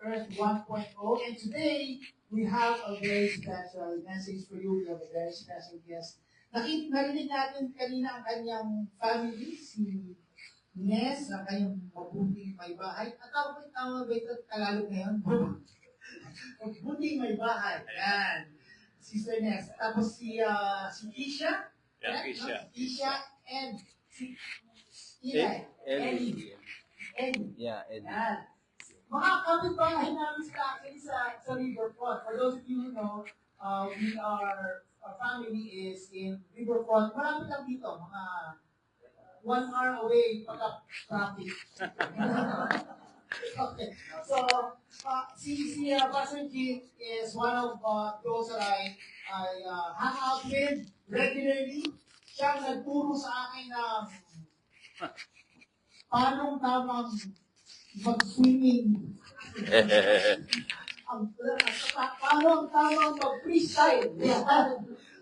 Earth 1.0. And today, we have a very special message for you. We have a very special guest. Narinig natin kanina ang kanyang family, si Nes, ang kanyang mabuting may bahay. At tama ba ito Tagalog ngayon? Mabuting may bahay. Yan. Sister Nes. Tapos si Kisha. Yeah, Yan, Kisha. no? Kisha and si Eli. Ellie. Yeah, Eddie. Yan. Mga kapitbahay namin sila actually sa Riverfront. For those of you who know, our family is in Riverfront. Marami lang dito, mga 1 hour away pagka traffic. Okay. So, si Pastor Jim is one of those that I hang out with regularly. Siya ang nagturo sa akin ng paano tamang mag-swimming. Paano ang tamang mag-freestyle.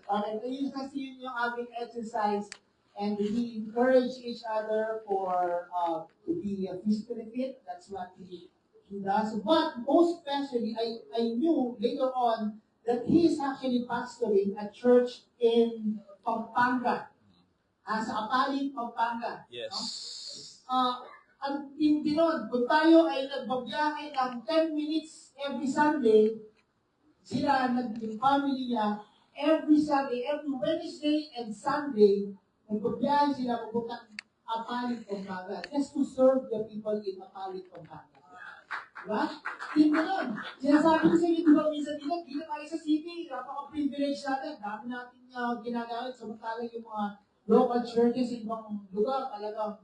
Okay, yun kasi yung aming exercise. And we encourage each other to be physically fit. That's what he does. But most especially, I knew later on that he is actually pastoring a church in Pampanga. Sa Apalit, Pampanga. Yes. Ang tindi nun, kung tayo ay nagbabiyahe ng 10 minutes every Sunday, yung family niya, every Sunday, every Wednesday and Sunday, nagbabiyahe sila pupuntang Apalit, Pampanga, just to serve the people in Apalit, Pampanga. Diba? Tindi nun. Sinasabi ko sa inyo, diba, minsan di na tayo sa city, napaka-privilege natin, dami natin ginagamit, samantalang yung mga local churches in ibang lugar, talagang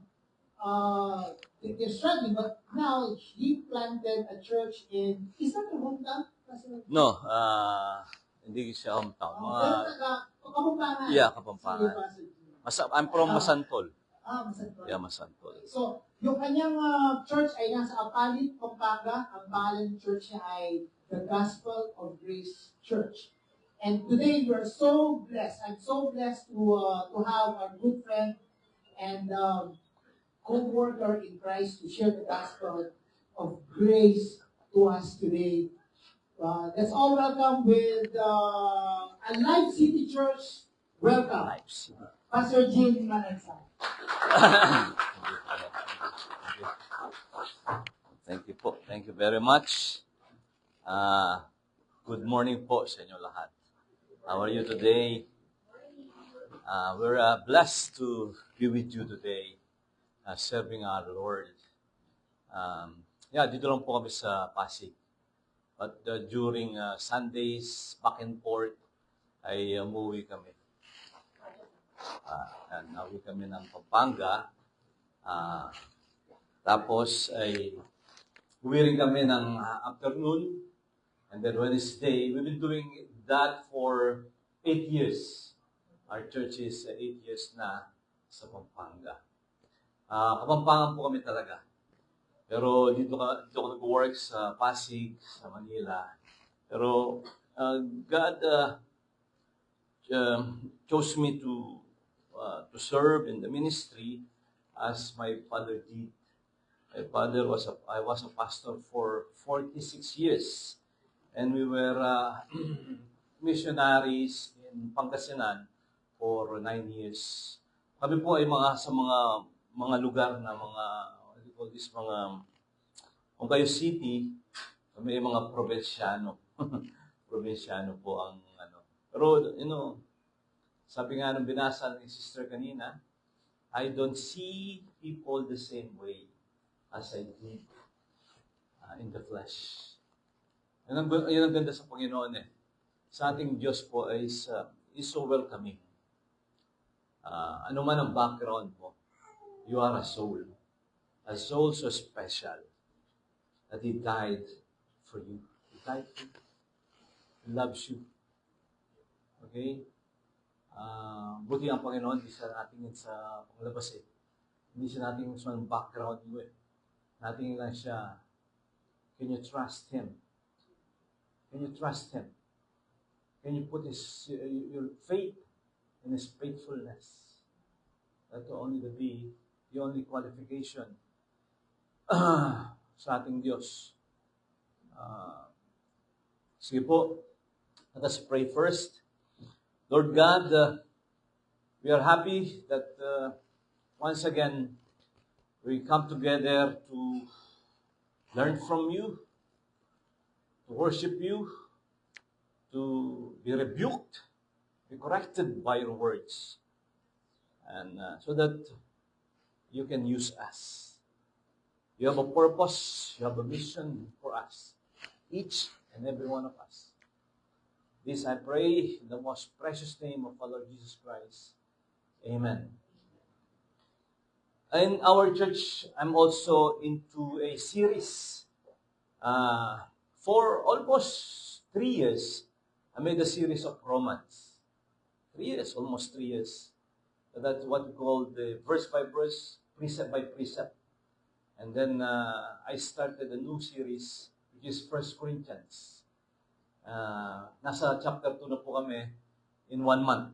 they're struggling, but now he planted a church is that your hometown? No, hindi siya hometown. Kapampangan. Yeah, Kapampangan. I'm from Masantol. Masantol. Yeah, Masantol. So, yung kanyang church ay nasa Apalit, Pampanga. Ang pangalan ng church niya ay The Gospel of Grace Church. And today we are so blessed. I'm so blessed to have our good friend and co-worker in Christ to share the gospel of grace to us today. Let's all welcome with Alive City Church. Welcome. Alive City. Pastor Jim Manansa. Thank you po. Thank you very much. Good morning po sa inyo lahat. How are you today? We're blessed to be with you today. Serving our Lord. Dito lang po kami sa Pasig. But during Sundays, back and forth, ay umuwi kami. Nauwi kami ng Pampanga. Tapos ay uwi rin kami ng afternoon. And then Wednesday, we've been doing that for 8 years. Our church is 8 years na sa Pampanga. Kapampangan po kami talaga. Pero dito ako nag-work sa Pasig, sa Manila. Pero God chose me to serve in the ministry as my father did. My father I was a pastor for 46 years. And we were missionaries in Pangasinan for 9 years. Kami po ay sa mga lugar na kung kayo city, may mga probinsyano. Probinsyano po ang Pero, sabi nga nung binasa ni sister kanina, I don't see people the same way as I did in the flesh. Yan ang ganda sa Panginoon eh. Sa ating Diyos po is so welcoming. Ano man ang background mo, you are a soul so special that He died for you. He died for you. He loves you. Okay? Buti ang Panginoon, hindi siya natingin sa panglabas eh. Hindi siya natingin sa background mo eh. Natingin lang siya, can you trust Him? Can you trust Him? Can you put your faith in His faithfulness? That will only be the only qualification sa ating Diyos Sige po, let us pray first. Lord God, we are happy that once again we come together to learn from you, to worship you, to be rebuked, be corrected by your words, and so that you can use us. You have a purpose, you have a mission for us, each and every one of us. This I pray in the most precious name of our Lord Jesus Christ. Amen. In our church, I'm also into a series. For almost 3 years, I made a series of Romans. 3 years, almost 3 years. That's what we call the verse by verse, precept by precept. And then I started a new series, which is 1 Corinthians. Nasa chapter 2 na po kami in 1 month.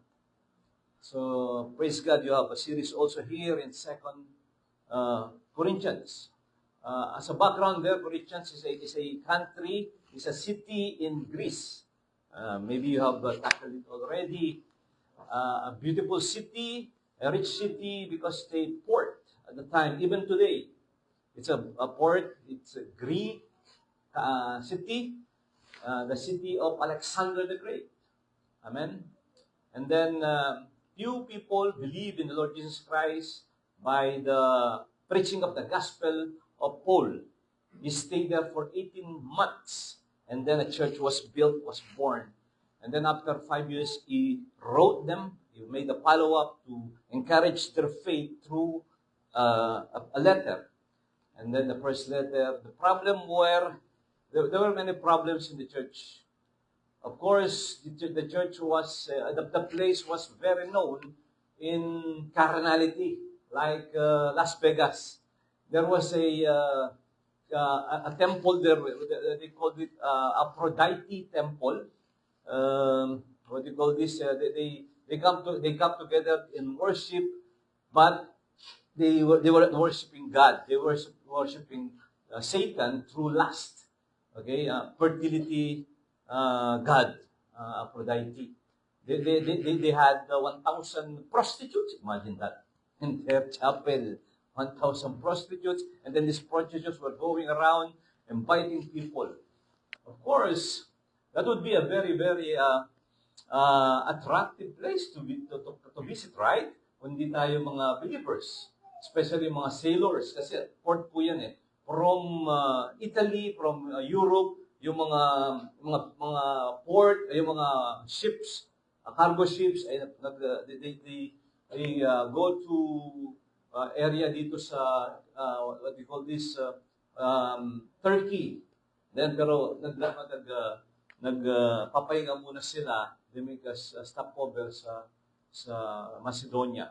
So, praise God, you have a series also here in 2 Corinthians. As a background there, Corinthians is a country, is a city in Greece. Maybe you have tackled it already. A beautiful city, a rich city because they port at the time, even today. It's a port, it's a Greek city, the city of Alexander the Great. Amen? And then, few people believe in the Lord Jesus Christ by the preaching of the gospel of Paul. He stayed there for 18 months, and then a church was built, was born. And then after 5 years, he wrote them, he made a follow-up to encourage their faith through a letter. And then the first letter, the problem were, there were many problems in the church. Of course, the church was, the place was very known in carnality, like Las Vegas. There was a temple there, they called it Aphrodite temple. What do you call this? They come together in worship, but they were worshiping God. They were worshiping Satan through lust. Okay, fertility God, Aphrodite. They had 1,000 prostitutes. Imagine that in their chapel. 1,000 prostitutes, and then these prostitutes were going around inviting people. Of course, that would be a very, very attractive place to visit, right? Kundi tayo mga believers, especially mga sailors, kasi port po yan eh. From Italy, from Europe, yung mga port, yung mga ships, cargo ships, they go to area dito sa what we call this Turkey. Then pero nagpapahinga muna sila, they make a stopover sa Macedonia,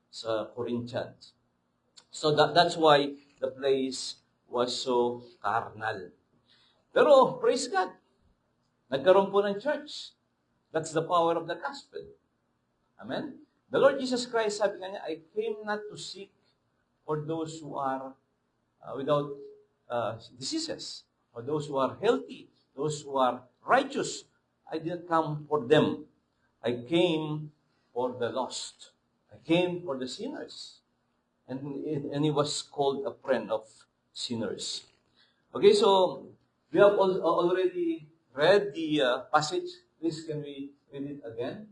sa Corinthians. So that's why the place was so carnal. Pero praise God, nagkaroon po ng church. That's the power of the gospel. Amen. The Lord Jesus Christ, sabi nga niya, I came not to seek for those who are without diseases, or those who are healthy, those who are righteous. I didn't come for them. I came for the lost. I came for the sinners. And he was called a friend of sinners. Okay, so we have already read the passage. Please, can we read it again?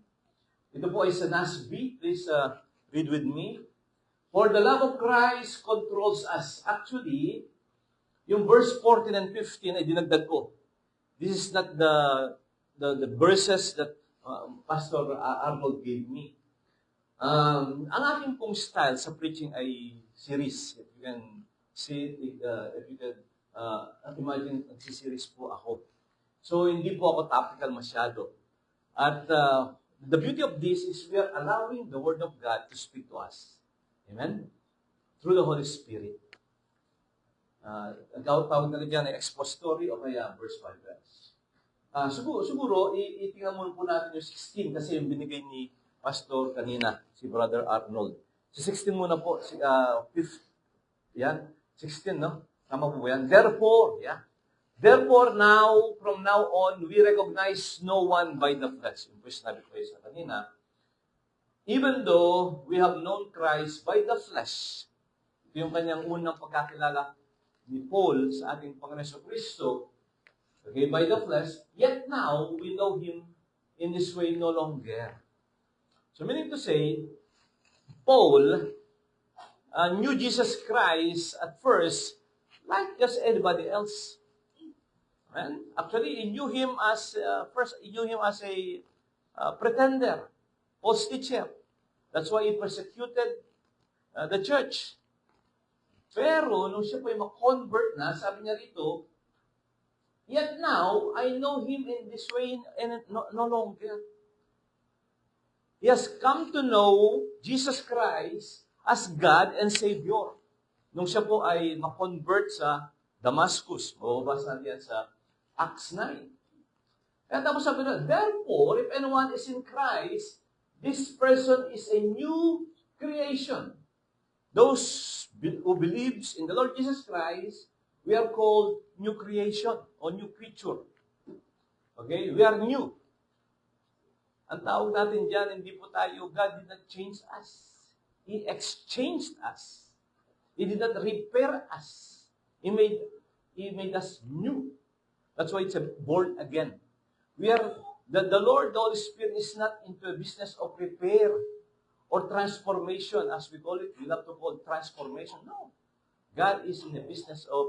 Ito po ay sa NASB. Please read with me. For the love of Christ controls us. Actually, yung verse 14 and 15 ay dinagdag ko. This is not the verses that Pastor Arnold gave me. Ang aking pong style sa preaching ay series. If you can see it, if you can imagine, nagsiseries po ako. So, hindi po ako topical masyado. At the beauty of this is we are allowing the Word of God to speak to us. Amen? Through the Holy Spirit. Tawag na dyan ay expository o kaya verse by verse. Siguro, itingnan muna po natin yung 16 kasi yung binigay ni Pastor kanina, si Brother Arnold. Si 16 muna po, si 5th. Yan, 16, no? Tama po ba yan? Therefore, yeah. Therefore, from now on, we recognize no one by the flesh. Yung po sinabi ko sa kanina, even though we have known Christ by the flesh, ito yung kanyang unang pagkakilala ni Paul sa ating Panginoon Kristo, okay, by the flesh, yet now we know Him in this way no longer. So meaning to say, Paul knew Jesus Christ at first like just anybody else. And actually, he knew him as a pretender, false teacher. That's why he persecuted the church. Pero nung siya po ay ma-convert na, sabi niya rito, yet now I know him in this way and no longer. He has come to know Jesus Christ as God and Savior. Nung siya po ay ma-convert sa Damascus, mababasa natin sa Acts 9. Kaya tapos sabi na, therefore, if anyone is in Christ, this person is a new creation. Those who believes in the Lord Jesus Christ, we are called new creation or new creature. Okay? We are new. Ang tawag natin dyan, hindi po tayo, God did not change us. He exchanged us. He did not repair us. He made us new. That's why it's a born again. The Lord, the Holy Spirit is not into a business of repair or transformation, as we call it. We love to call it transformation. No. God is in the business of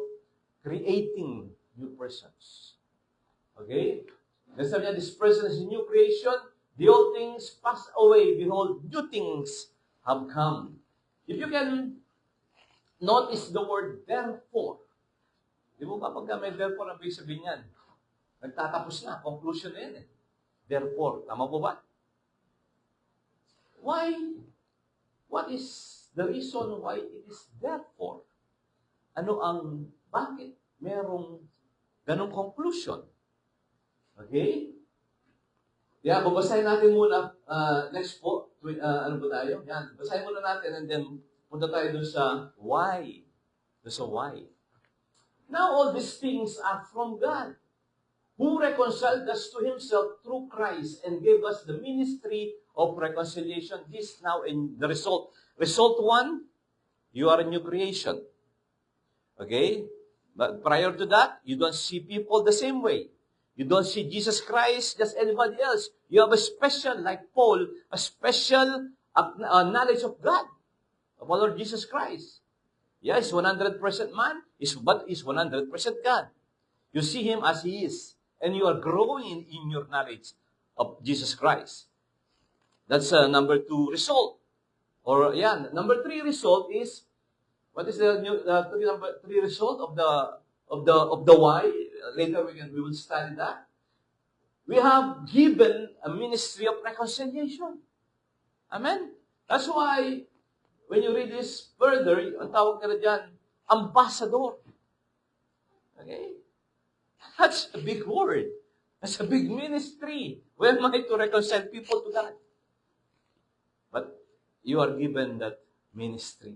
creating new persons. Okay? Then sabi niya, this person is a new creation. The old things pass away. Behold, new things have come. If you can notice the word therefore, di mo kapag may therefore, ang sabihin yan, nagtatapos na, conclusion na yan eh. Therefore, tama po ba? Why? What is the reason why it is therefore? Bakit merong ganong conclusion? Okay? Yeah, babasahin natin muna, next po, ano ba tayo? Yan, basahin muna natin and then punta tayo dun sa why. Dun sa why. Now all these things are from God, who reconciled us to Himself through Christ and gave us the ministry of reconciliation. This now in the result. Result 1, you are a new creation. Okay? But prior to that, you don't see people the same way. You don't see Jesus Christ just anybody else. You have a special, like Paul, a special knowledge of God, of our Lord Jesus Christ. Yes, 100% man, but is 100% God. You see Him as He is, and you are growing in your knowledge of Jesus Christ. That's number 2 result. Or number 3 result is, what is the number 3 result of the why? Later we will study that. We have given a ministry of reconciliation. Amen? That's why, when you read this further, ang tawag ka na dyan, ambassador. Okay? That's a big word. That's a big ministry. Where am I to reconcile people to God? But you are given that ministry.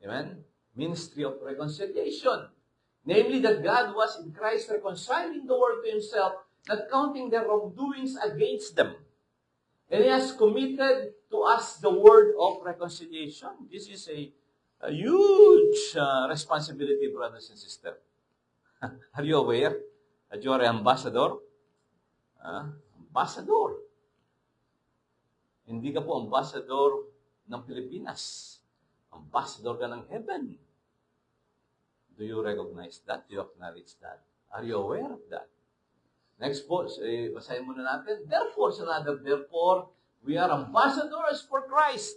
Amen? Ministry of reconciliation. Namely, that God was in Christ reconciling the world to Himself, not counting their wrongdoings against them. And He has committed to us the word of reconciliation. This is a huge responsibility, brothers and sisters. Are you aware that you are an ambassador? Ambassador. Hindi ka po ambassador ng Pilipinas. Ambassador ka ng heaven. Do you recognize that? Do you acknowledge that? Are you aware of that? Next po, basahin muna natin. Therefore, we are ambassadors for Christ.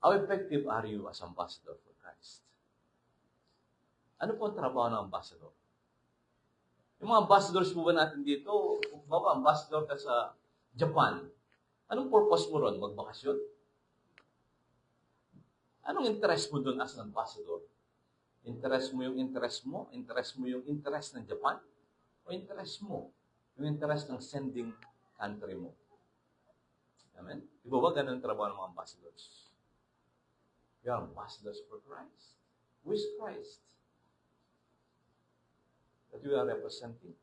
How effective are you as ambassador for Christ? Ano po ang trabaho ng ambassador? Yung mga ambassadors po ba natin dito, kung ba ambassador ka sa Japan, anong purpose mo ron? Magbakasyon? Anong interest mo doon as an ambassador? Interest mo yung interest mo? Interest mo yung interest ng Japan? O interest mo yung interest ng sending country mo? Amen? Di ba ganun ang trabaho ng mga ambassadors? We are ambassadors for Christ. Who is Christ? that we are representing.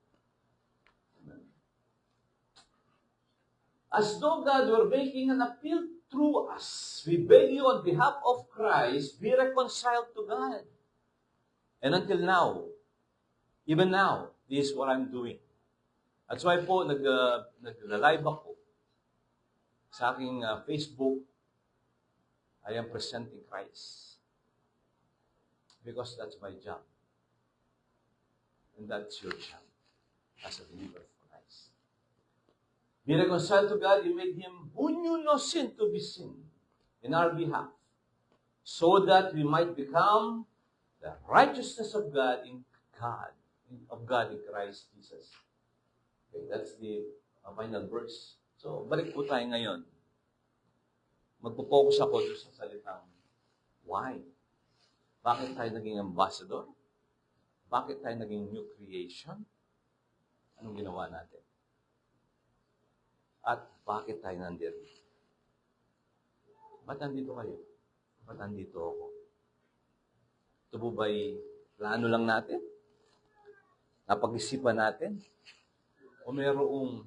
As though God were making an appeal through us, we beg you on behalf of Christ, be reconciled to God. And until now, even now, this is what I'm doing. That's why po, nag-live ako sa aking Facebook. I am presenting Christ. Because that's my job. And that's your job as a believer of Christ. Be reconciled to God, you made Him who knew no sin to be sin in our behalf, so that we might become the righteousness of God in Christ Jesus. Okay, that's the final verse. So, balik po tayo ngayon. Magpo-focus ako sa salitang why. Bakit tayo naging ambassador? Bakit tayo naging new creation? Anong ginawa natin? At bakit tayo nandito? Ba't nandito kayo? Ba't nandito ako? Ito po ba'y plano lang natin? Napag-isipan natin? O mayroong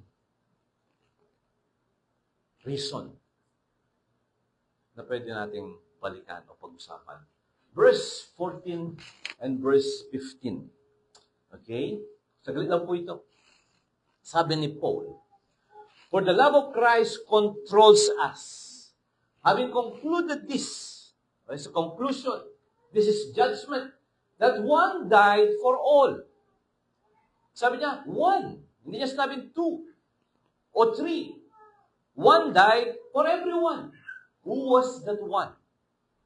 reason na pwede nating balikan o pag-usapan? Verse 14 and verse 15. Okay? Saglit lang po ito. Sabi ni Paul, for the love of Christ controls us. Having concluded this, as a conclusion, this is judgment, that one died for all. Sabi niya, one. Hindi niya sinabing two o three. One died for everyone. Who was that one?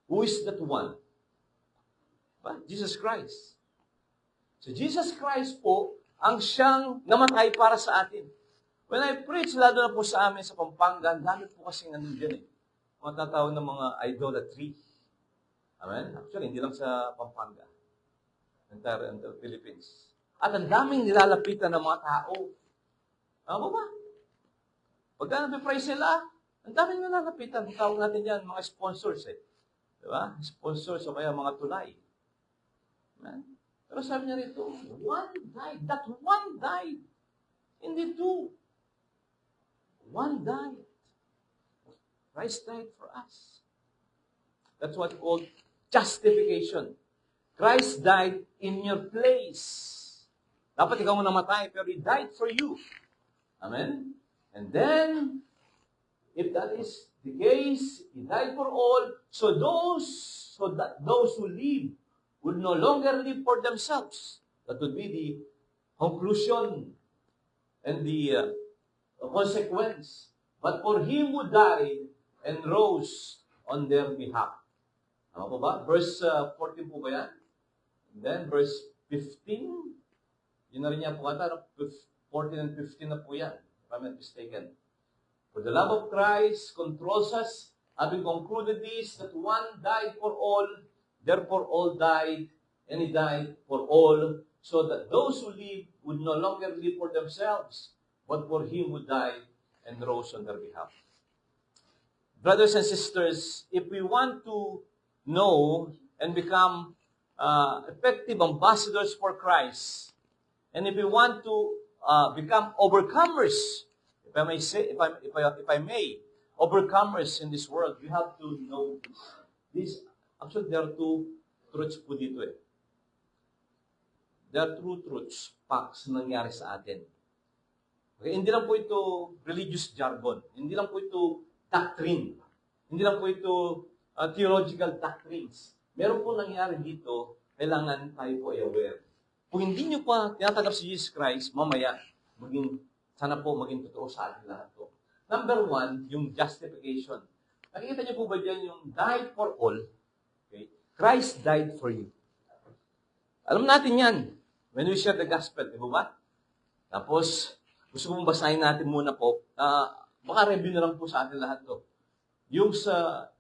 Who is that one? Jesus Christ. So Jesus Christ po, ang siyang namatay para sa atin. When I preach, lalo na po sa amin sa Pampanga, dami po kasi nandun dyan eh. Mga tatawag ng mga idolatry. Amen? Actually, hindi lang sa Pampanga. Entire Philippines. At ang daming nilalapitan ng mga tao. Ano ba? Pagka napipraise sila, ang daming nilalapitan. Tawag natin yan, mga sponsors eh. Diba? Sponsors o kaya mga tulay. Amen? Pero sabi niya rito, one died. That one died. Hindi two. One died. Christ died for us. That's what called justification. Christ died in your place. Dapat ikaw mo namatay, pero He died for you. Amen? And then, if that is the case, He died for all, so that those who live would no longer live for themselves. That would be the conclusion and the consequence. But for Him who died and rose on their behalf. Ano po ba? Verse 14 po ba yan? And then verse 15. Yun na rin yan po kata. 14 and 15 na po yan. If I'm not mistaken. For the love of Christ controls us, having concluded this, that one died for all, therefore all died, and He died for all, so that those who live would no longer live for themselves, but for Him who died and rose on their behalf. Brothers and sisters, if we want to know and become effective ambassadors for Christ, and if we want to become overcomers, if I may, overcomers in this world, we have to know this. Actually, there are two truths po dito eh. There are two truths, facts na nangyari sa atin. Okay? Hindi lang po ito religious jargon. Hindi lang po ito doctrine. Hindi lang po ito theological doctrines. Meron po nangyari dito, kailangan tayo po ay aware. Kung hindi nyo pa tinatanggap si Jesus Christ, mamaya, sana po maging totoo sa atin lahat to. Number one, yung justification. Nakikita niyo po ba dyan yung died for all? Okay? Christ died for you. Alam natin yan. When we share the gospel, di ba? Tapos, gusto kong basahin natin muna po. Baka review na lang po sa atin lahat to. Yung sa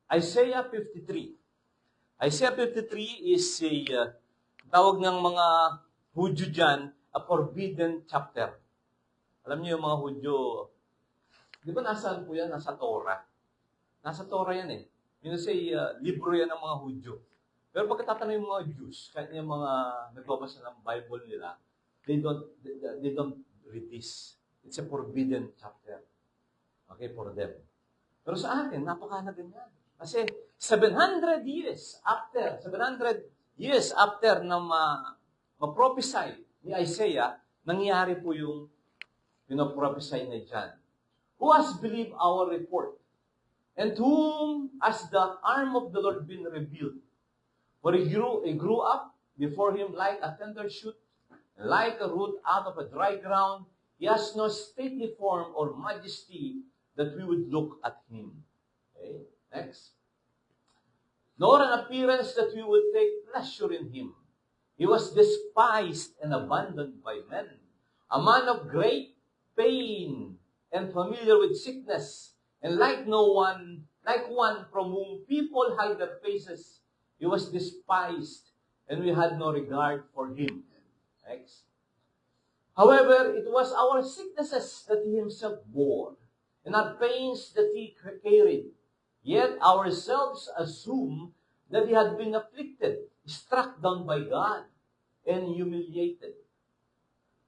Isaiah 53. Isaiah 53 is a tawag ng mga Hudyo dyan, a forbidden chapter. Alam niyo yung mga Hudyo, di ba nasaan po yan? Nasa Torah. Nasa Torah yan eh. Yun say, libro yan ng mga Hudyo. Pero pagkatatanong yung mga Jews, kahit yung mga nagbabasa ng Bible nila, they don't read this. It's a forbidden chapter. Okay, for them. Pero sa atin, napakahalaga niyan. Kasi 700 years after na ma-prophesy ni Isaiah, nangyari po yung pinoprophesy ni John. Who has believed our report? And to whom has the arm of the Lord been revealed? For he grew up before him like a tender shoot, like a root out of a dry ground. He has no stately form or majesty that we would look at him. Okay, next. Nor an appearance that we would take pleasure in him. He was despised and abandoned by men, a man of great pain and familiar with sickness, and like one from whom people hide their faces, he was despised, and we had no regard for him. Next. However, it was our sicknesses that he himself bore, and our pains that he carried. Yet ourselves assume that he had been afflicted, struck down by God, and humiliated.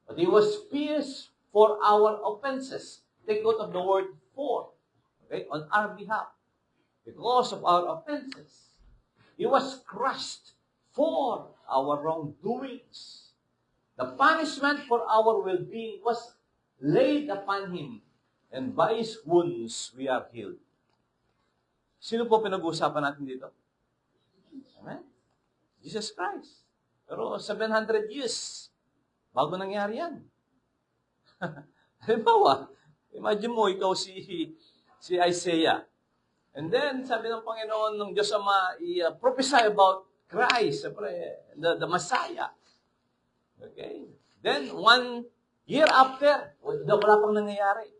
But he was pierced for our offenses. Take note of the word for, okay, on our behalf. Because of our offenses. He was crushed for our wrongdoings. The punishment for our well-being was laid upon him, and by his wounds we are healed. Sino po pinag-uusapan natin dito? Amen? Jesus Christ. Pero 700 years bago nangyari yan. Halimbawa, imagine mo, ikaw si Isaiah. And then, sabi ng Panginoon, ng Diyos Ama, i-prophesy about Christ, the Messiah. Okay? Then, 1 year after, wala pang nangyayari.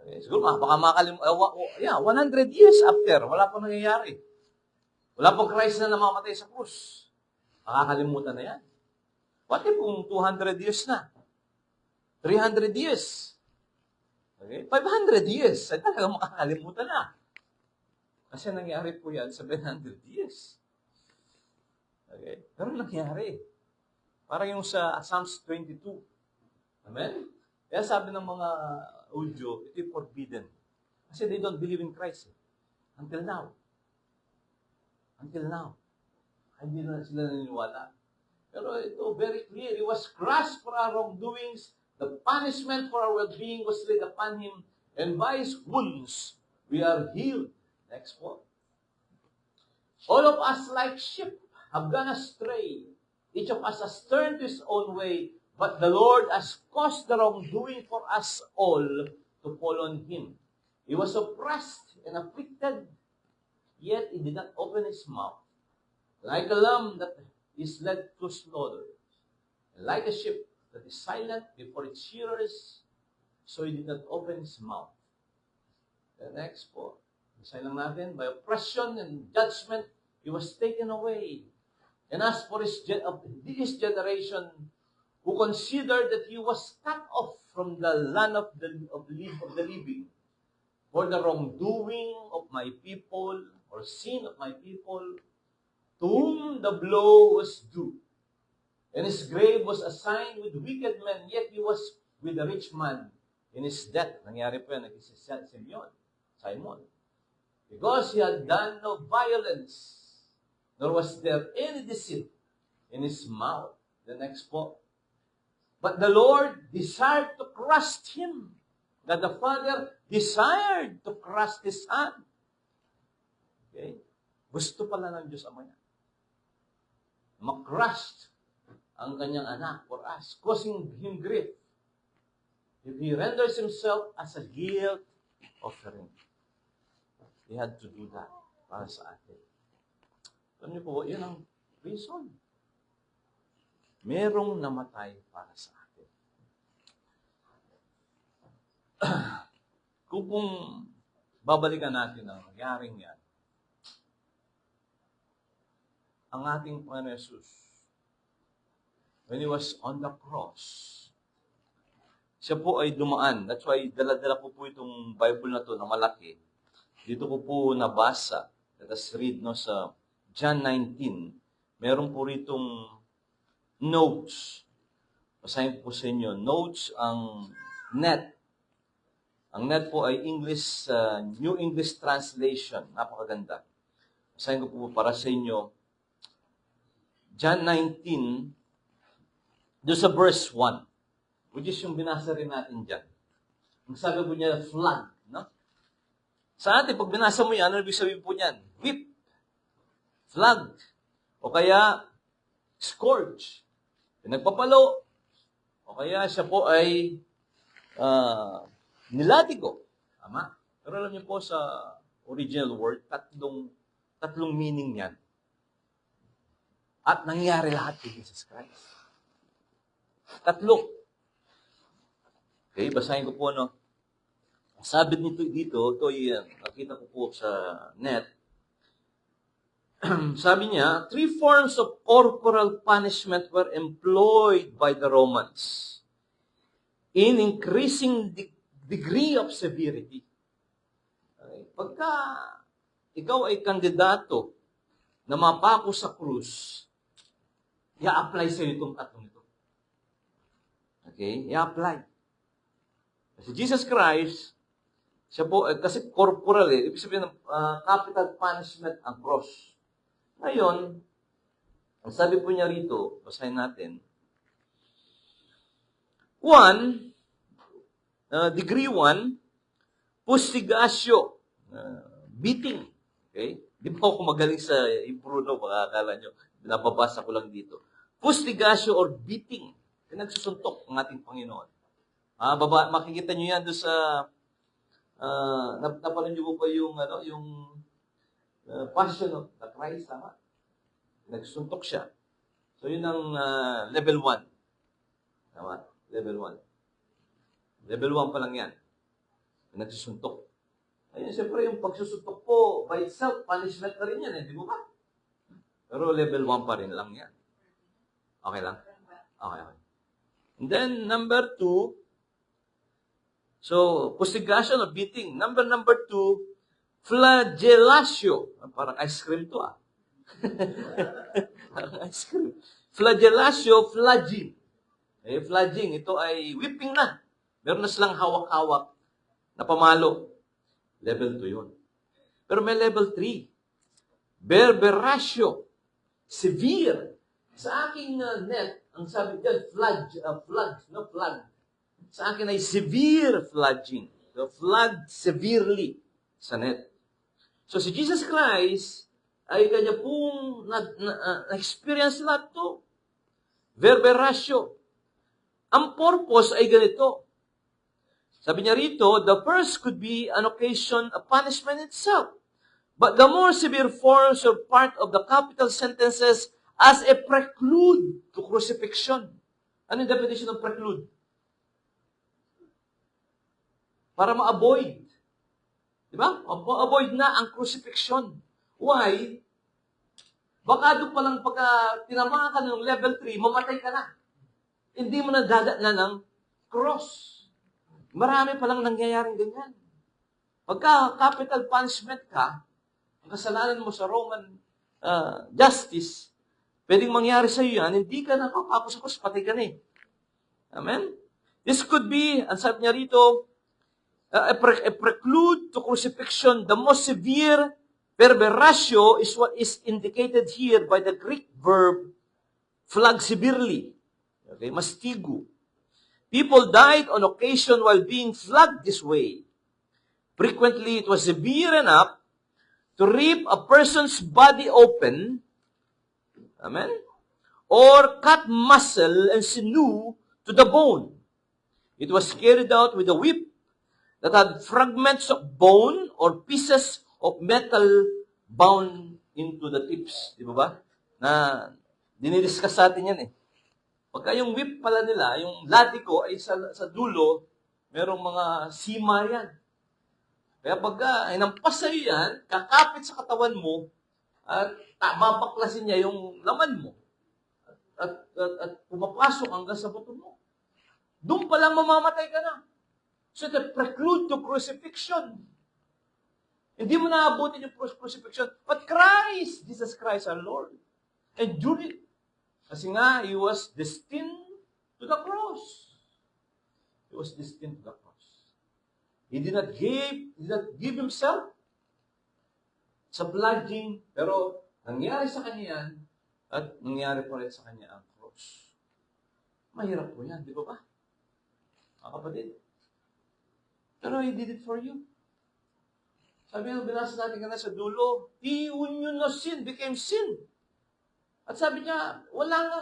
Okay, siguro, baka 100 years after, wala pang nangyayari. Wala pang Christ na namamatay sa krus. Makakalimutan na yan. What if kung 200 years na? 300 years? Okay? 500 years? Ay talaga makakalimutan na. Kasi nangyari po yan 700 years. Okay? Pero nangyari. Parang yung sa Psalms 22. Amen? Kaya sabi ng mga Udyo, ito yung forbidden. Kasi they don't believe in Christ. Until now. Until now. Hindi na sila naniniwala. Pero ito, very clear. He was crushed for our wrongdoings. The punishment for our well-being was laid upon him. And by his wounds, we are healed. Next point. All of us like sheep have gone astray. Each of us has turned to his own way. But the Lord has caused the wrongdoing for us all to fall on him. He was oppressed and afflicted, yet he did not open his mouth. Like a lamb that is led to slaughter, and like a sheep that is silent before its shearers, so he did not open his mouth. The next po, basahin lang natin, by oppression and judgment, he was taken away. And as for his generation, who considered that he was cut off from the land of the living, for the wrongdoing of my people, or sin of my people, to whom the blow was due. And his grave was assigned with wicked men, yet he was with a rich man in his death. Nangyari po yan, naging Simon. Because he had done no violence, nor was there any deceit in his mouth. The next po. But the Lord desired to crush him, that the Father desired to crush his Son. Okay? Gusto pala ng Diyos Ama niya. Makrush ang kanyang anak for us, causing him grief. If he renders himself as a guilt offering, he had to do that para sa atin. Alam niyo po, yun ang reason. Merong namatay para sa atin. Kung babalikan natin ang nangyaring yan, ang ating Panginoon Jesus, when he was on the cross, siya po ay dumaan. That's why dala-dala ko po itong Bible na to na malaki. Dito ko po nabasa. Let us read no, sa John 19, meron po ritong notes. Basahin po sa inyo. Notes ang net. Ang net po ay English, New English Translation. Napakaganda. Basahin ko po para sa inyo. John 19, doon sa verse 1, which is yung binasa rin natin dyan. Ang sabi po niya, flood. No? Sa atin, pag binasa mo yan, ano ibig sabihin po niyan? Whip. Flood. O kaya, scourge. Pinagpapalo. O kaya siya po ay nilatigo. Tama? Pero alam niyo po sa original word, tatlong meaning yan. At nangyari lahat kay Jesus Christ. Tatlo. Okay, basahin ko po, no? Sabi nito dito, ito yung nakita ko po sa net. Sabi niya, 3 forms of corporal punishment were employed by the Romans in increasing degree of severity. Okay. Pagka ikaw ay kandidato na mapako sa krus, i-apply sa iyo itong tatlong ito. Okay? I-apply. Si Jesus Christ, siya po, kasi corporal ibig sabihin ng capital punishment ang cross. Ngayon, ang sabi po niya rito, basahin natin, 1, degree 1, fustigatio, beating. Okay? Di ba ako magaling sa Hebrew, no? Baka akala nyo, pinapabasa ko lang dito. Fustigatio or beating. Pinagsusuntok ang ating Panginoon. Makikita nyo yan doon sa, napanood nyo po ba yung, Passion of the Christ, tama? Nagsuntok siya. So, yun ang level 1. Tama? Level 1. Level 1 pa lang yan. Nagsusuntok. Ayun, siyempre, yung pagsusuntok po, by itself, punishment na rin yan, di ba? Pero level 1 pa rin lang yan. Okay lang? Okay. And then, number 2, so, fustigation or beating. Number 2, flagellatio. Parang ice cream to, Parang ice cream. Flagellatio, flagging. Flagging, ito ay whipping na. Meron na silang hawak-hawak na pamalo. Level 2 yun. Pero may level 3. Berberatio. Severe. Sa aking net, ang sabi dyan, flag. Sa akin ay severe flogging. So, flogged severely sa net. So, si Jesus Christ ay kanya pong na-experience lahat to. Berberatio. Ang purpose ay ganito. Sabi niya rito, the first could be an occasion, a punishment itself. But the more severe forms are part of the capital sentences as a prelude to crucifixion. Ano yung definition ng prelude? Para ma-avoid. Di ba? Ma-avoid na ang crucifixion. Why? Baka doon palang pagka tinamaan ka ng level 3, mamatay ka na. Hindi mo na dadaan ng cross. Marami palang nangyayaring ganyan. Pagka capital punishment ka, ang kasalanan mo sa Roman justice, pwedeng mangyari sa iyo yan, hindi ka nakapako sa cross, patay ka na eh. Amen? This could be, ang sabi niya rito, a prelude to crucifixion. The most severe berberatio is what is indicated here by the Greek verb flag severely. Okay, mastigo. People died on occasion while being flogged this way. Frequently, it was severe enough to rip a person's body open, amen, or cut muscle and sinew to the bone. It was carried out with a whip that had fragments of bone or pieces of metal bound into the tips. Di ba ba? Na dinidiscuss sa atin yan eh. Pagka yung whip pala nila, yung latiko ay sa dulo, merong mga sima yan. Kaya pagka inampas sa'yo yan, kakapit sa katawan mo, at babaklasin niya yung laman mo. At pumapasok hanggang sa buto mo. Doon pa lang mamamatay ka na. So the prelude to crucifixion. Hindi mo naabutin yung crucifixion. But Christ, Jesus Christ our Lord, endured it. Kasi nga, He was destined to the cross. He was destined to the cross. He did not give Himself sa bludgeon, pero nangyari sa Kanya yan, at nangyari pa rin sa Kanya ang cross. Mahirap po yan, di ba ba? Mga kapatid. Pero He did it for you. Sabi nga, binasa natin kanina sa dulo, He who knew no sin became sin. At sabi niya, wala nga,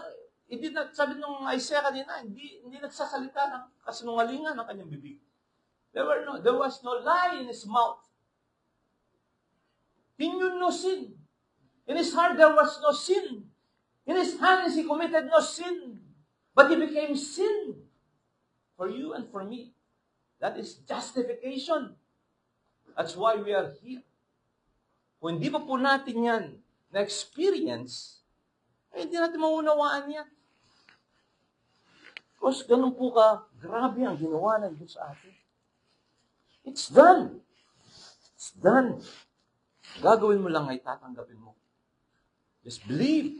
sabi nung Isaiah kanina, hindi nagsasalita ng kasinungalingan ng kanyang bibig. There was no lie in His mouth. He knew no sin. In His heart, there was no sin. In His hands, He committed no sin. But He became sin for you and for me. That is justification. That's why we are here. Kung hindi pa po natin yan na-experience, hindi natin maunawaan yan. Because ganun po grabe ang ginawa ng Diyos sa atin. It's done. It's done. Gagawin mo lang ay tatanggapin mo. Just believe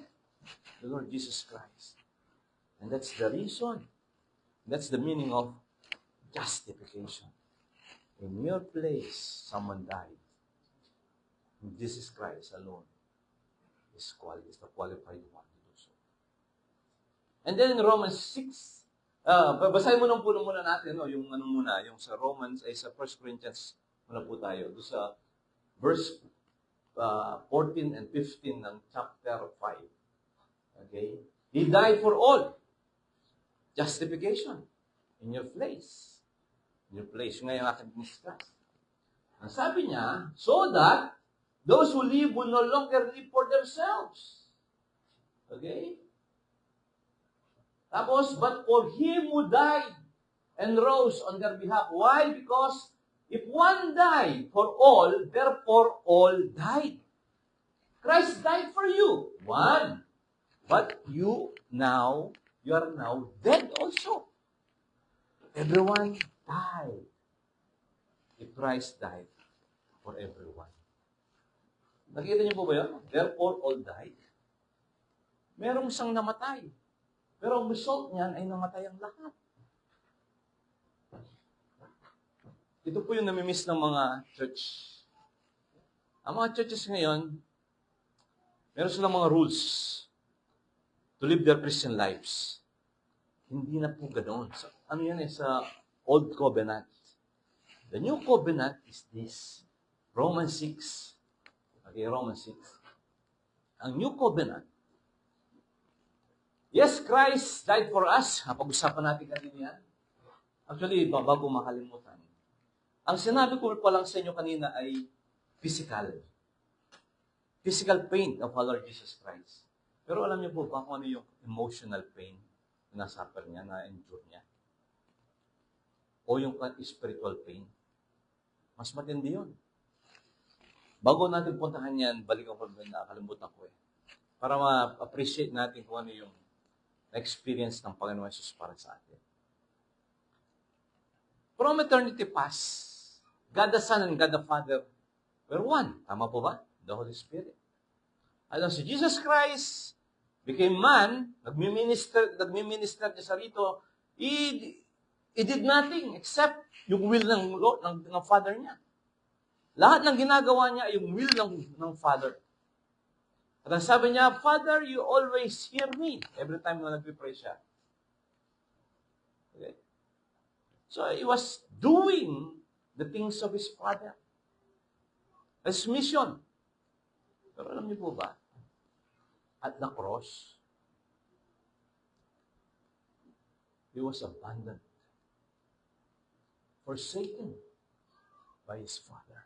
the Lord Jesus Christ. And that's the reason. That's the meaning of justification. In your place, someone died. And Jesus Christ alone is the qualified one to do so. And then in Romans 6, basahin mo muna natin, yung sa Romans, sa 1 Corinthians muna po tayo. Doon sa verse 14 and 15 ng chapter 5. Okay? He died for all. Justification. In your place. In your place. Yung ngayon aking discuss. Ang sabi niya, so that those who live will no longer live for themselves. Okay? Tapos, but for Him who died and rose on their behalf. Why? Because if one died for all, therefore all died. Christ died for you. One. But you are now dead also. Everyone died. If Christ died for everyone. Nakita niyo po ba yun? Therefore all died. Merong isang namatay. Pero ang result niyan ay namatay ang lahat. Ito po yung namimiss ng mga church. Ang mga churches ngayon, meron silang mga rules to live their Christian lives. Hindi na po ganoon. So, ano yan sa Old Covenant. The New Covenant is this. Romans 6. Okay, Romans 6. Ang New Covenant, yes, Christ died for us. Pag-usapan natin kanina yan. Actually, bago makalimutan. Ang sinabi ko pa lang sa inyo kanina ay physical. Physical pain of our Lord Jesus Christ. Pero alam niyo po ba kung ano yung emotional pain na suffer niya, na-endure niya? O yung spiritual pain? Mas matindi yun. Bago natin puntahan yan, balikan ko na nakalimutan ko para ma-appreciate natin kung ano yung experience ng Panginoon Jesus para sa atin. From eternity past, God the Son and God the Father were one. Tama po ba? The Holy Spirit. Alam, si Jesus Christ became man, nagmi-minister niya sa rito, He did nothing except yung will ng Lord, ng Father niya. Lahat ng ginagawa niya ay yung will ng Father. At ang sabi niya, Father, you always hear me. Every time na nag-pray siya. Okay? So, He was doing the things of His Father. His mission. Pero alam niyo po ba, at the cross, He was abandoned, forsaken by His Father.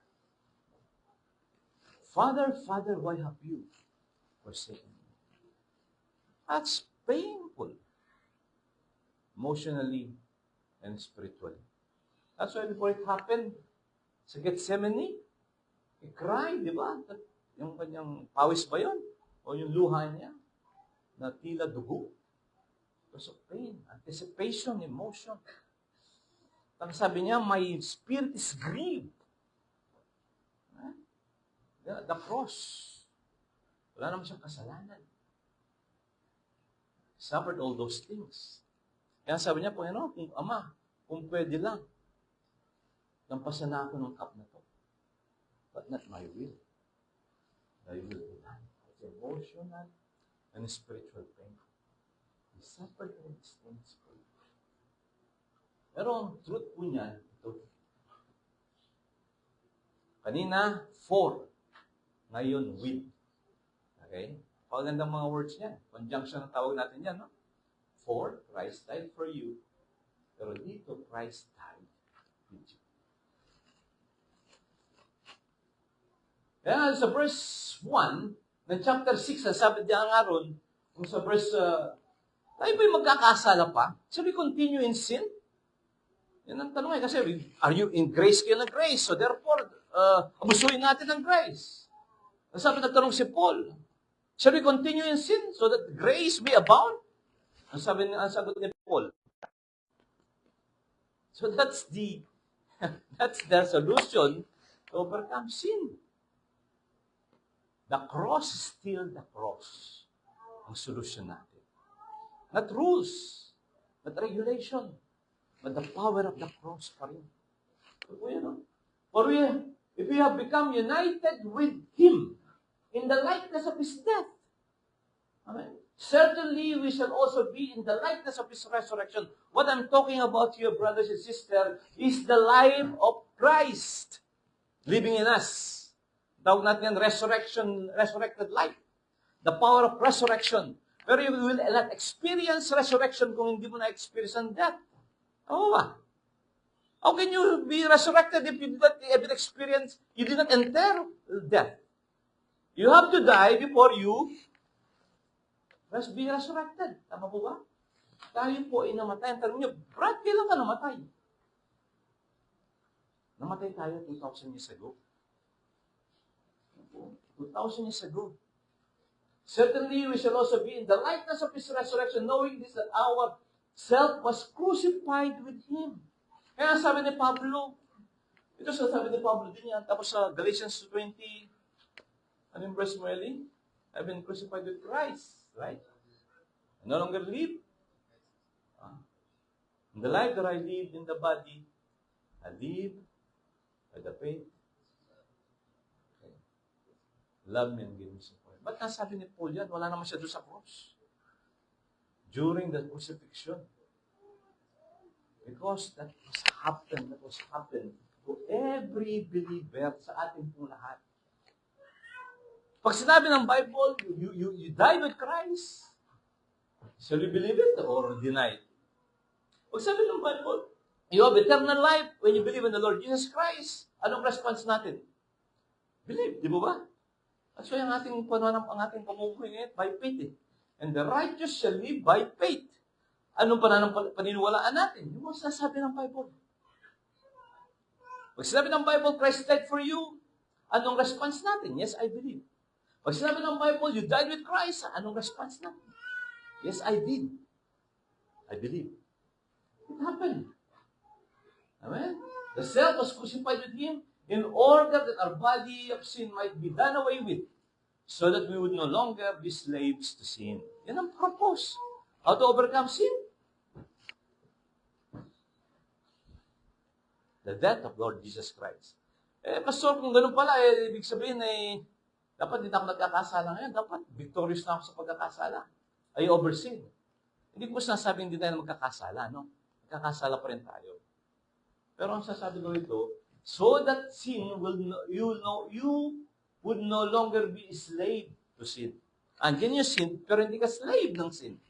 Father, Father, why have you forsaken me? That's painful, emotionally and spiritually. That's why before it happened, sa Gethsemane, he cried, di ba? Yung kanyang pawis ba yun? O yung luha niya na tila dugo. Because of pain, anticipation, emotion. Ang sabi niya, my spirit is grieved. The cross. Wala naman siyang kasalanan. Suffered all those things. Kaya sabi niya, Panginoon, kung pwede lang, lampasan na ako ng cup na to. But not my will. Thy will be done. It's emotional and spiritual pain. He suffered all these things for you. Pero ang truth po niya, ito. Kanina, for. Ngayon, with. Okay? Pagandang mga words niya. Conjunction ang tawag natin yan, no? For, Christ died for you. Pero dito, Christ died with you. Kaya sa verse 1 ng chapter 6, sabi niya nga ron, kung sa verse, tayo ba'y magkakasala pa? Shall we continue in sin? Yan ang tanong kasi, are you in grace kayo na grace? So therefore, abusuin natin ang grace. Sabi nagtanong si Paul, shall we continue in sin so that grace may abound? Ang sagot ni Paul. So that's the solution to overcome sin. The cross is still the cross. Ang solution natin. Not rules, not regulation, but the power of the cross pa rin. For if we have become united with Him in the likeness of His death, amen, certainly we shall also be in the likeness of His resurrection. What I'm talking about here, brothers and sisters, is the life of Christ living in us. Tawag natin yan, resurrected life. The power of resurrection. Pero you will not experience resurrection kung hindi mo na-experience ang death. Oo ba? How can you be resurrected if you did not even experience, you did not enter death? You have to die before you be resurrected. Tama po ba? Tayo po ay namatay. Ang tanong niyo, Brad, kailan ka namatay? Namatay tayo 2,000 years ago. 2,000 years ago. Certainly, we shall also be in the likeness of His resurrection, knowing this, that our self was crucified with Him. Kaya sabi ni Pablo, ito sa sabi ni Pablo din yan, tapos sa Galatians 20, anong verse mo, Eli? I've been crucified with Christ, right? I no longer live. In the life that I live in the body, I live by the faith. Love me and give me support. Ba't nasabi ni Paul yan? Wala naman siya doon sa cross. During the crucifixion. Because that was happened to every believer sa ating pong lahat. Pag sinabi ng Bible, you die with Christ, shall you believe it or deny it? Pag sabi ng Bible, you have eternal life when you believe in the Lord Jesus Christ. Anong response natin? Believe, di ba ba? That's why ang ating pamumuhay by faith. And the righteous shall live by faith. Anong paniniwalaan natin? Yung mga sasabi ng Bible. Pag sinabi ng Bible, Christ died for you, anong response natin? Yes, I believe. Pag sinabi ng Bible, you died with Christ, anong response natin? Yes, I did. I believe. It happened. Amen? The self was crucified with Him in order that our body of sin might be done away with, so that we would no longer be slaves to sin. Yan ang purpose. How to overcome sin? The death of Lord Jesus Christ. Pastor, kung ganun pala, ibig sabihin dapat hindi na ako nagkakasala ngayon. Dapat victorious na ako sa pagkakasala. I oversin. Hindi ko sinasabing hindi tayo magkakasala, no? Magkakasala pa rin tayo. Pero ang sasabi ko ito, so that sin you would no longer be a slave to sin. Andiyan yung sin, pero hindi ka slave ng sin.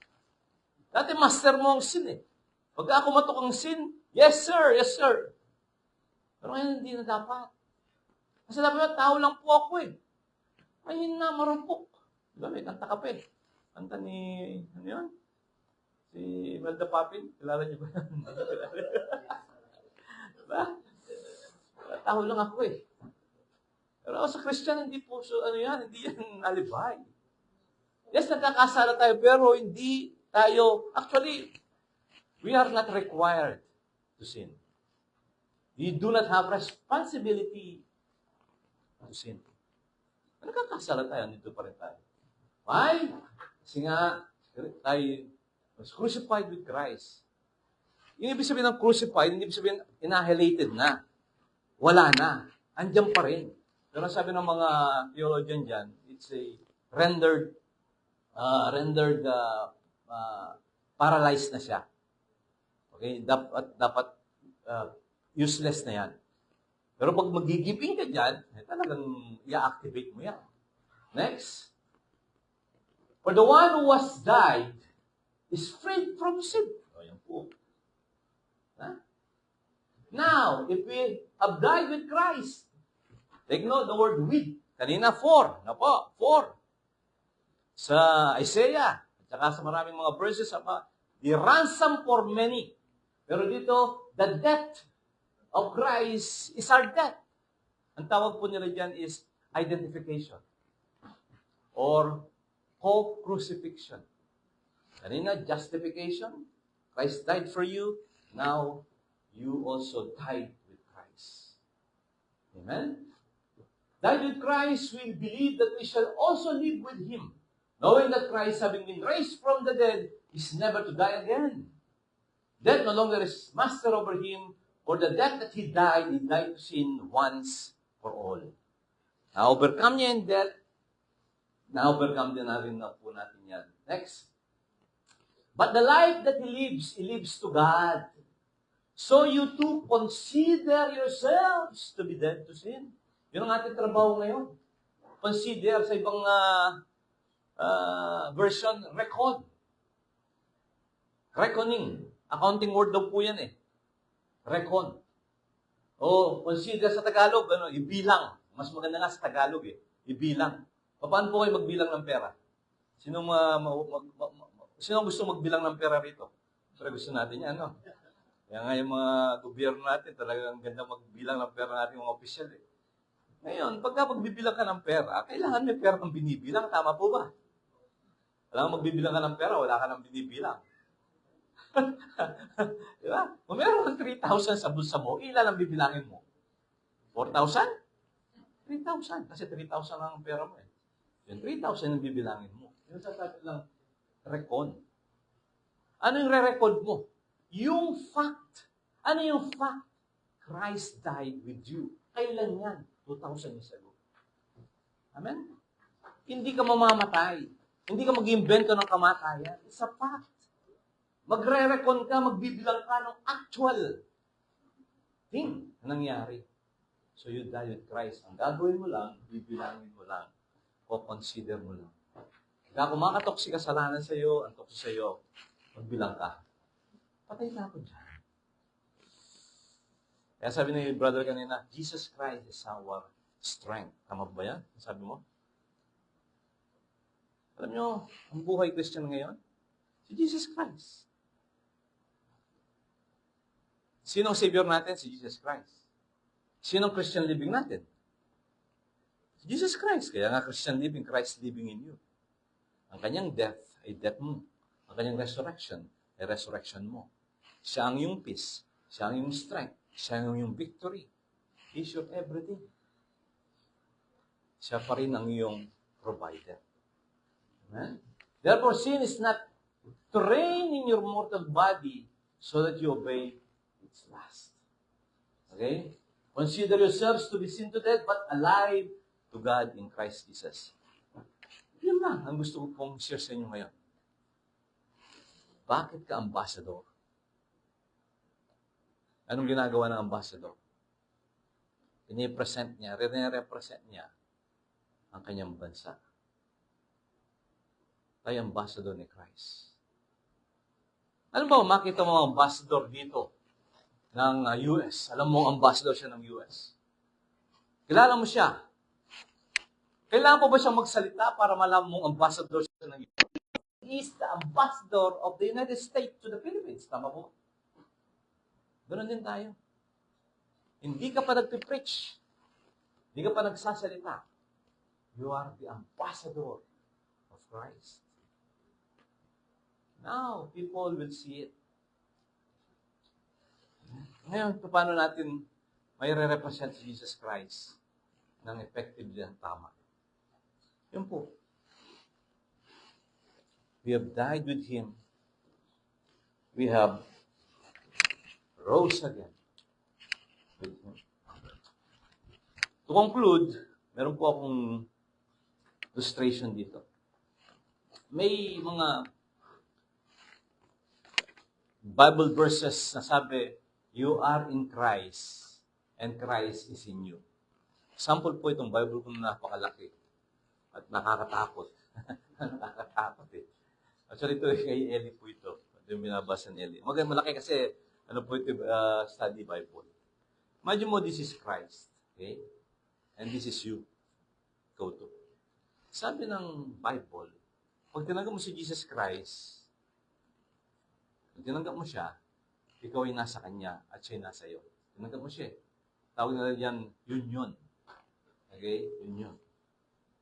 Dati master mo ang sin eh. Pag ako matok ang sin, yes sir, yes sir. Pero ngayon hindi na dapat. Kasi dapat tao lang po ako eh. Ayun na, marumpok. Diba, may kanta ka pa eh. Kanta ni, ano yun? Si Imelda Papin. Kilala niyo ba yan? Diba? Tao lang ako eh. Pero sa Christian, hindi po, so, ano yan, hindi yan alibay. Yes, nagkakasala tayo, pero hindi tayo, actually, we are not required to sin. We do not have responsibility to sin. Nagkakasala tayo, nandito pa rin tayo. Why? Kasi nga, tayo was crucified with Christ. Yung ibig sabihin ng crucified, hindi ibig sabihin annihilated na. Wala na. Andiyan pa rin. Pero sabi ng mga theologian dyan, it's a rendered paralyzed na siya. Okay? Dapat useless na yan. Pero pag magigiping ka dyan, talagang i-activate mo yan. Next. For the one who has died is freed from sin. O, yan po. Now, if we have died with Christ, take note the word with. Kanina, for. Na po, for. Sa Isaiah, at saka sa maraming mga verses, the ransom for many. Pero dito, the death of Christ is our death. Ang tawag po nila dyan is identification or co-crucifixion. Kanina, justification. Christ died for you. Now, you also died with Christ. Amen? Died with Christ, we believe that we shall also live with Him. Knowing that Christ, having been raised from the dead, is never to die again. Death no longer is master over Him. For the death that He died to sin once for all. Na-overcome niya in death, na-overcome din na rin na po natin yan. Next. But the life that He lives to God. So you too consider yourselves to be dead to sin. Yun ang ating trabaho ngayon. Consider sa ibang version, reckon. Reckoning. Accounting word daw po yan eh. Reckon. O, consider sa Tagalog, ibilang. Mas maganda nga sa Tagalog eh. Ibilang. Paano po kayo magbilang ng pera? Sino gusto magbilang ng pera rito? Pero gusto natin yan, no? Kaya nga yung mga gobyerno natin, talagang ganda magbilang ng pera natin mga opisyal eh. Ngayon, pagka magbibilang ka ng pera, kailangan may pera kang binibilang. Tama po ba? Alam mo, magbibilang ka ng pera, wala ka nang binibilang. Di ba? Kung meron kang 3,000 sa bulsa mo, ilan ang bibilangin mo? 4,000? 3,000. Kasi 3,000 lang ang pera mo eh. Yung 3,000 ang bibilangin mo. Yung sasabi lang, reckon. Ano yung re-record mo? Yung fact. Ano yung fact? Christ died with you. Kailan yan? 2,000 years ago. Amen? Hindi ka mamamatay. Hindi ka mag-iimbento ng kamatayan. It's a fact. Magre-recon ka, magbibilang ka ng actual thing na nangyari. So you die with Christ. Ang gagawin mo lang, bibilangin mo lang. O consider mo lang. Kaya kung makatok si kasalanan sa iyo, ang tokso sa iyo, magbilang ka. Patay na ako dyan. Kaya sabi ni brother kanina, Jesus Christ is our strength. Tama ba yan? Sabi mo? Alam nyo, ang buhay Christian ngayon, si Jesus Christ. Sinong Savior natin? Si Jesus Christ. Sinong Christian living natin? Si Jesus Christ. Kaya nga Christian living, Christ living in you. Ang kanyang death ay death mo. Ang kanyang resurrection ay resurrection mo. Siya ang iyong peace. Siya ang iyong strength. Siya ang iyong victory. He's your everything. Siya pa rin ang iyong provider. Amen? Therefore, sin is not to reign in your mortal body so that you obey its lust. Okay? Consider yourselves to be sin to death, but alive to God in Christ Jesus. Yun lang ang gusto ko pong share sa inyo ngayon. Bakit ka ambassador? Anong ginagawa ng ambassador? Pinipresent niya, re-represent niya ang kanyang bansa. Tayo ambassador ni Christ. Alam ba, makita mo ang ambassador dito ng US. Alam mo, ambassador siya ng US. Kilala mo siya. Kailangan po ba siyang magsalita para malaman mong ambassador siya ng US? He is the ambassador of the United States to the Philippines. Tama po? Ganon din tayo. Hindi ka pa nagpipreach. Hindi ka pa nagsasalita. You are the ambassador of Christ. Now, people will see it. Ngayon, paano natin may re-represent si Jesus Christ ng effectively ang tama? Yun po. We have died with Him. We have rose again with Him. To conclude, meron po akong illustration dito. May mga Bible verses na sabi, you are in Christ and Christ is in you. Sample po itong Bible ko na napakalaki at nakakatakot. Nakakatakot eh. Actually, ito kay Eli po ito. Ito yung binabasa ni Eli. Malaki kasi, ano po ito, study Bible. Imagine mo, this is Christ. Okay? And this is you. Go to. Sabi ng Bible, pag tinanggap mo si Jesus Christ, pag tinanggap mo siya, ikaw ay nasa Kanya at siya ay nasa iyo. Tinanggap mo siya. Tawag nila yan, union. Okay? Union.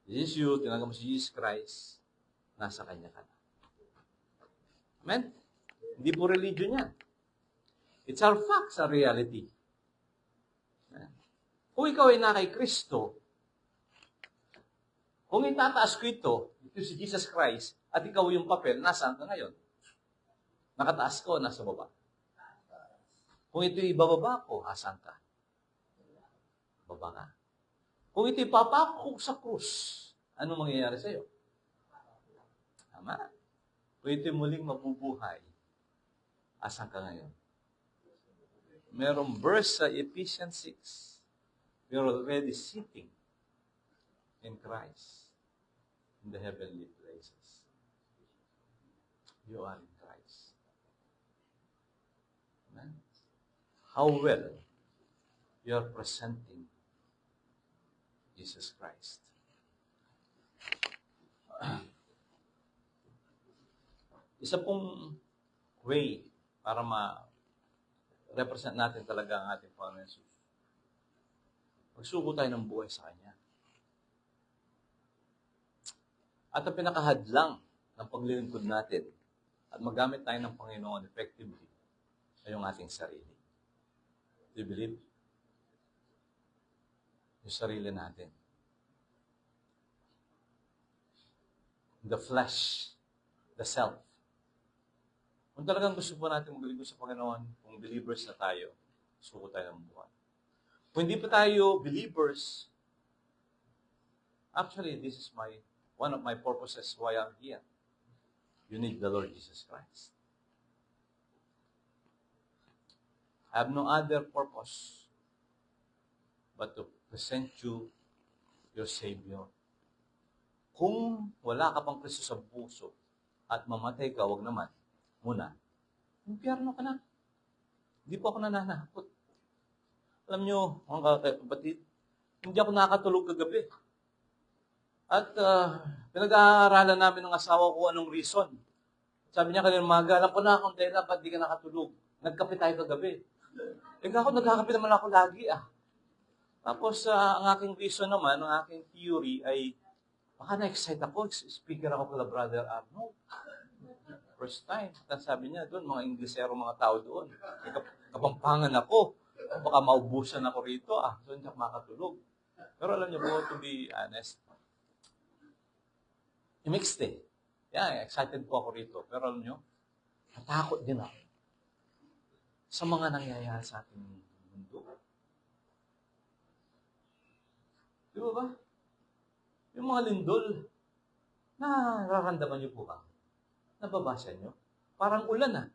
This is you, tinanggap mo si Jesus Christ, nasa Kanya ka na. Amen? Hindi po religion yan. It's our facts, our reality. Amen? Kung ikaw ay na kay Kristo, kung itataas ko ito si Jesus Christ, at ikaw yung papel, nasaan ka ngayon? Nakataas ko, nasa baba. Kung ito'y ibababa ko, asan ka? Baba ka. Kung ito'y papako sa krus, ano mangyayari sa'yo? Tama. Kung ito'y muling mabubuhay, asan ka ngayon? Merong verse sa Ephesians 6. You're already sitting in Christ in the heavenly places. You are in Christ. Amen? How well you are presenting Jesus Christ. Isa pong way para ma-represent natin talaga ang ating Panginoon Jesus. Magsuko tayo ng buhay sa Kanya. At ang pinakahadlang ng paglilingkod natin at magamit tayo ng Panginoon effectively ay yung ating sarili. Do you believe? Yung sarili natin. The flesh, the self. Kung talagang gusto po natin maglingkod sa Panginoon, kung believers na tayo, suko tayo ng buhay. Kung hindi pa tayo believers, actually, this is one of my purposes why I'm here. You need the Lord Jesus Christ. I have no other purpose but to present you your Savior. Kung wala ka pang Kristo sa puso at mamatay ka, wag naman, muna, impyerno ka na. Hindi po ako nananakot. Alam nyo, mga kapatid, hindi ako nakatulog kagabi. At pinag-aaralan namin ng asawa ko anong reason. Sabi niya kanina umaga, alam ko na akong dahil ba't di ka nakatulog. Nagkape tayo kagabi. Ako, nagkakape naman ako lagi Tapos, ang aking reason naman, ang aking theory ay, baka na-excite ako, speaker ako kala Brother Arnold. First time. Tapos sabi niya, doon, mga Inglesero, mga tao doon. Kapampangan ako. Baka maubusan ako rito, So, hindi ako makatulog. Pero alam niyo po, to be honest, mixed Yeah, excited po ako rito. Pero alam niyo, natakot din ako sa mga nangyayari sa ating mundo. Di ba? Yung mga lindol, nararamdaman niyo po ba? Nababasa niyo? Parang ulan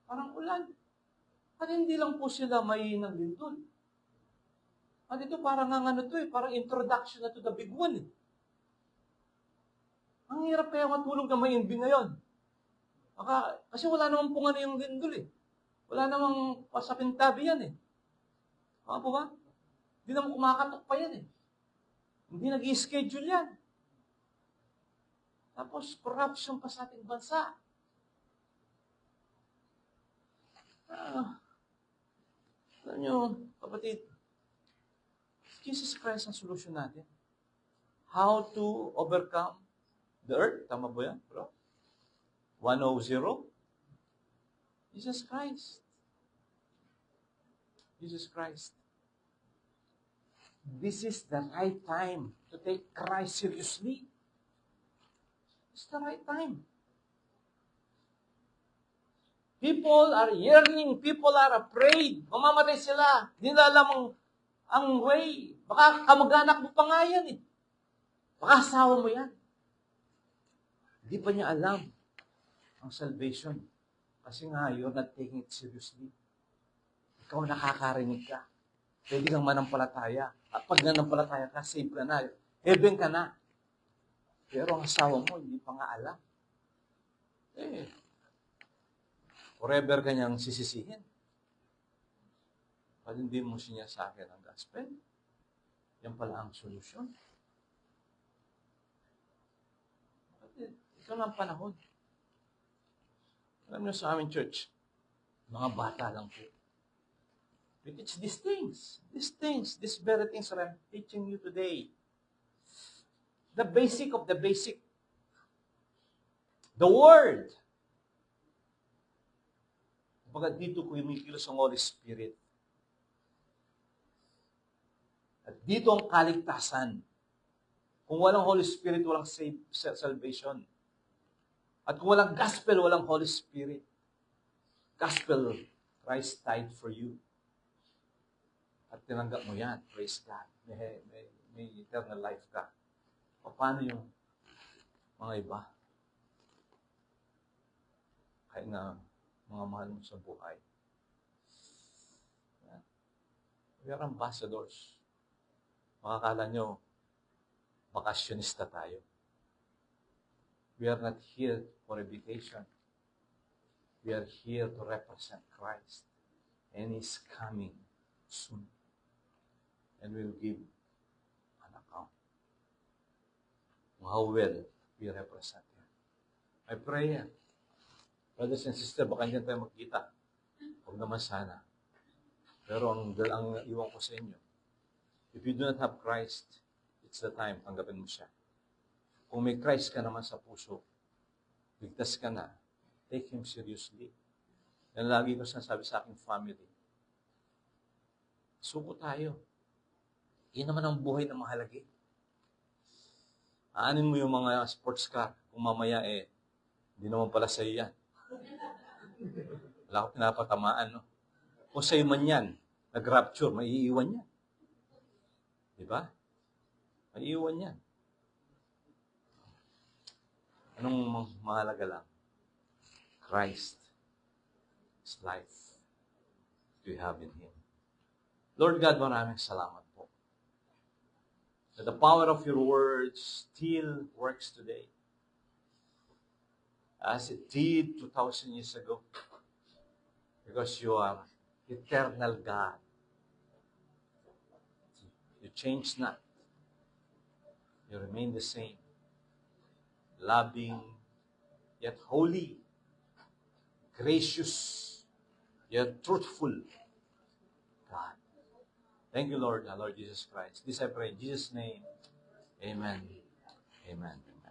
Parang ulan. At hindi lang po sila may naglindol. At ito parang parang introduction na to the big one Ang hirap kaya matulog na may inbing ngayon. Kasi wala namang pong yung lindol Wala namang pasapintabi yan Mga po ba? Hindi naman kumakatok pa yan Hindi nag-i-schedule yan. Tapos, corruption pa sa ating bansa. Alam nyo, kapatid, Jesus Christ ang solusyon natin. How to overcome the earth. Tama ba yan, bro? 100? Jesus Christ. Jesus Christ. this is the right time to take Christ seriously. It's the right time. People are yearning. People are afraid. Mamamatay sila. Hindi na alam ang way. Baka kamag-anak mo pa nga yan eh. Baka asawa mo yan. Hindi pa niya alam ang salvation. Kasi nga, you're not taking it seriously. Ikaw nakakarinig ka. Pwede kang manampalataya. At pag nanampalataya ka, save ka na. Heaven ka na. Pero ang asawa mo, hindi pa nga alam. Forever kanyang sisisihin. Pag hindi mo siya sa akin ang gospel, yan pala ang solusyon. Ito lang ang panahon. Alam niyo sa aming church, mga bata lang po. We teach these things, these very things that I'm teaching you today. The basic of the basic. The Word. Pagkat dito kumikilos ang Holy Spirit. At dito ang kaligtasan. Kung walang Holy Spirit, walang salvation. At kung walang gospel, walang Holy Spirit. Gospel, Christ died for you. At tinanggap mo yan. Praise God. May eternal life ka. Paano yung mga iba? Kaya na mga mahal mo sa buhay. We are ambassadors. Makakala nyo, bakasyonista tayo. We are not here for a vacation. We are here to represent Christ. And He's coming soon. And we'll give an account of how well we represent Him. My prayer, brothers and sisters, baka hindi tayo magkita. Huwag naman sana. Pero ang iwan ko sa inyo, if you do not have Christ, it's the time, tanggapin mo siya. Kung may Christ ka naman sa puso, ligtas ka na, take Him seriously. Yan lagi ko sinasabi sa aking family. Suko tayo. Yan naman ang buhay na mahalagi. Aanin mo yung mga sports car, kung mamaya hindi naman pala sa'yo yan. Wala ko pinapatamaan, no? O sa'yo man yan, nag-rapture, maiiwan yan. Diba? Maiiwan yan. Anong mahalaga lang? Christ is life we have in Him. Lord God, maraming salamat po. That the power of your words still works today. As it did 2,000 years ago. Because you are eternal God. You change not. You remain the same. Loving, yet holy. Gracious, yet truthful God. Thank you, Lord, our Lord Jesus Christ. This I pray in Jesus' name. Amen. Amen. Amen.